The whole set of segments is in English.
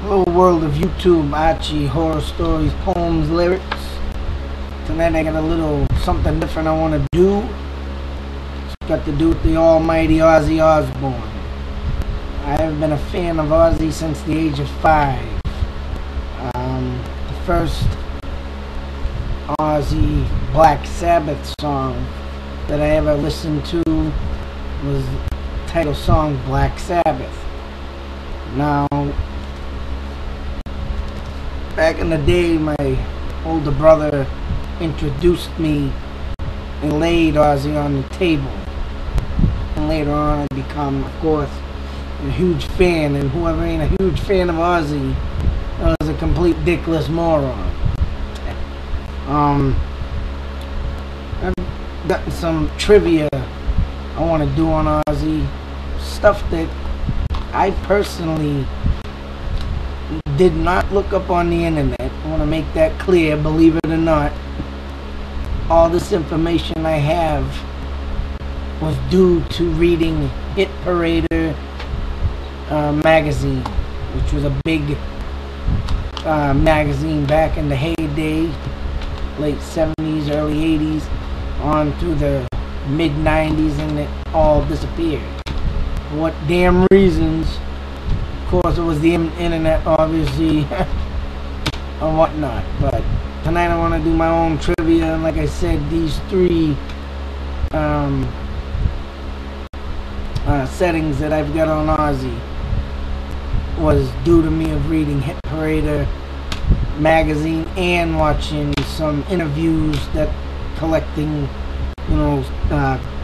Hello world of YouTube, Archie, horror stories, poems, lyrics. Tonight I got a little something different I want to do. It's got to do with the almighty Ozzy Osbourne. I have been a fan of Ozzy since the age of 5. The first Ozzy Black Sabbath song that I ever listened to was the title song Black Sabbath. Now, back in the day, my older brother introduced me and laid Ozzy on the table. And later on, I become, of course, a huge fan. And whoever ain't a huge fan of Ozzy is a complete dickless moron. I've gotten some trivia I want to do on Ozzy. Stuff that I personally did not look up on the internet. I want to make that clear, believe it or not. All this information I have was due to reading Hit Parader magazine, which was a big magazine back in the heyday, late 70s, early 80s, on through the mid 90s, and it all disappeared. For what damn reasons? Of course, it was the internet, obviously, and whatnot. But tonight I want to do my own trivia, and like I said, these 3 settings that I've got on Ozzy was due to me of reading Hit Parader magazine and watching some interviews that collecting, you know,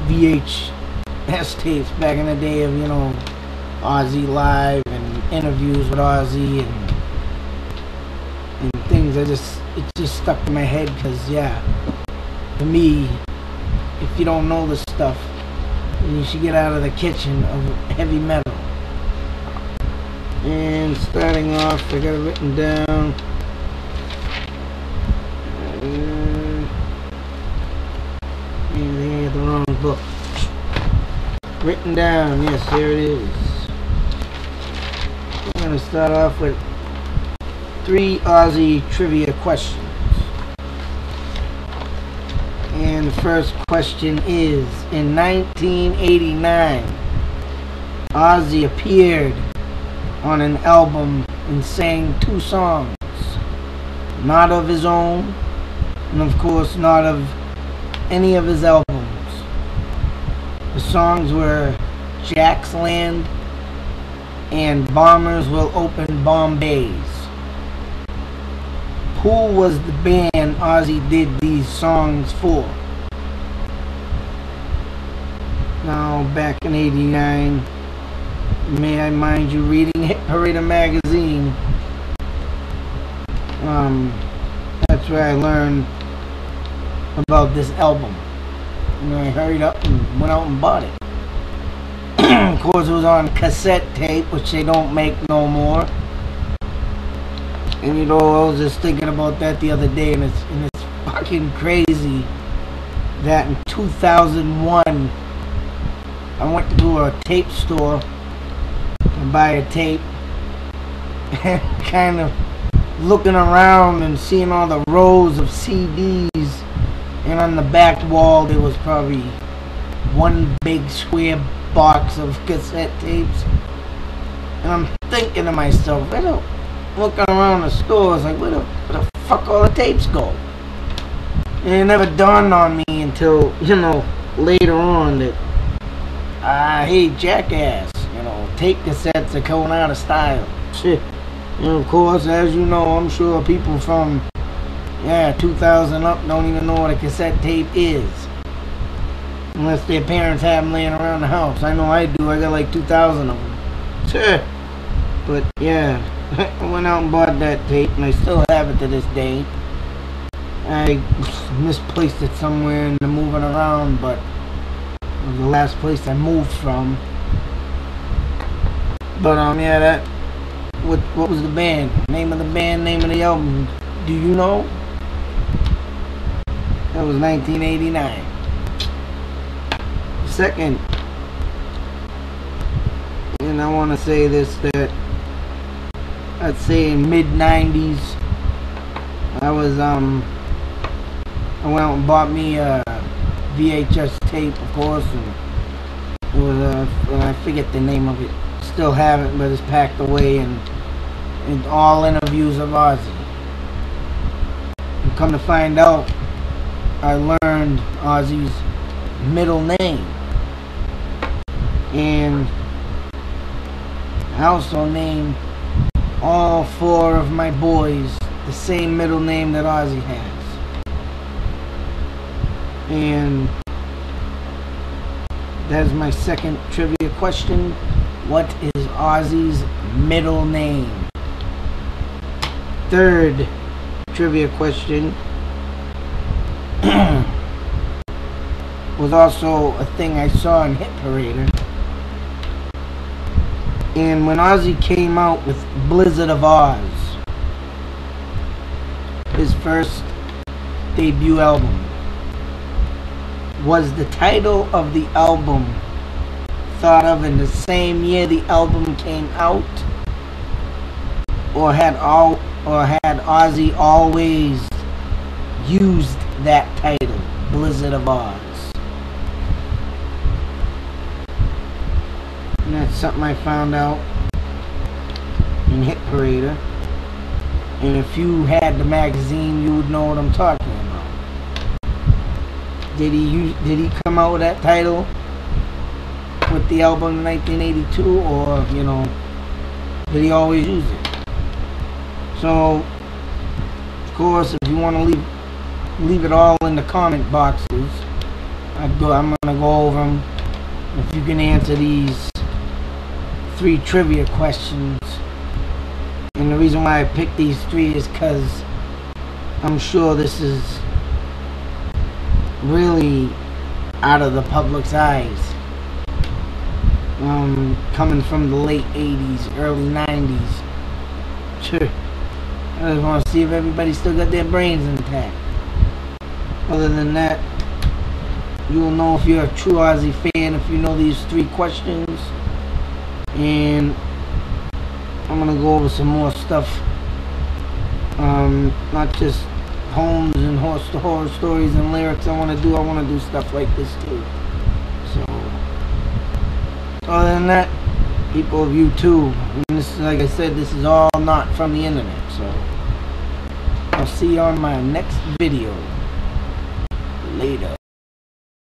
VHS tapes back in the day of, you know, Ozzy Live and interviews with Ozzy and things. It just stuck in my head because, yeah, to me, if you don't know this stuff, then you should get out of the kitchen of heavy metal. And starting off, I got it written down. I had the wrong book. Written down, yes, there it is. I'm going to start off with 3 Ozzy trivia questions. And the first question is, in 1989, Ozzy appeared on an album and sang 2 songs. Not of his own, and of course not of any of his albums. The songs were Jack's Land and Bombers Will Open Bombays. Who was the band Ozzy did these songs for? Now, back in '89, may I mind you reading Hit Parader magazine. That's where I learned about this album. And I hurried up and went out and bought it. Of course, it was on cassette tape, which they don't make no more. And you know, I was just thinking about that the other day, and it's fucking crazy that in 2001, I went to a tape store to buy a tape, and kind of looking around and seeing all the rows of CDs, and on the back wall there was probably one big square box of cassette tapes. And I'm thinking to myself, looking around the stores, like, where the fuck all the tapes go? And it never dawned on me until, you know, later on that, hey, jackass, you know, tape cassettes are going out of style. Shit. And of course, as you know, I'm sure people from, 2000 up don't even know what a cassette tape is. Unless their parents have them laying around the house. I know I do. I got like 2,000 of them. Sure. But, yeah. I went out and bought that tape, and I still have it to this day. I misplaced it somewhere in the moving around, but it was the last place I moved from. But yeah, that. What was the band? Name of the band, name of the album. Do you know? That was 1989. Second, and I want to say this, that I'd say mid 90s. I went out and bought me a VHS tape, of course, and it was I forget the name of it. Still have it, but it's packed away, and all interviews of Ozzy. And come to find out, I learned Ozzy's middle name, and I also named all 4 of my boys the same middle name that Ozzy has. And that is my second trivia question. What is Ozzy's middle name? Third trivia question was also a thing I saw in Hit Parader. And when Ozzy came out with Blizzard of Oz, his first debut album, was the title of the album thought of in the same year the album came out, or had Ozzy always used that title, Blizzard of Oz? And that's something I found out in Hit Parader. And if you had the magazine, you would know what I'm talking about. Did he come out with that title with the album in 1982, or did he always use it? So, of course, if you want to leave it all in the comment boxes, I'm gonna go over them. If you can answer these 3 trivia questions. And the reason why I picked these 3 is because I'm sure this is really out of the public's eyes. Coming from the late 80s, early 90s. Sure. I just want to see if everybody still got their brains intact. Other than that, you'll know if you're a true Ozzy fan if you know these 3 questions. And I'm gonna go over some more stuff, not just poems and horror stories and lyrics. I want to do stuff like this too. So other than that, people of YouTube, and this is, like I said, this is all not from the internet. So I'll see you on my next video. Later.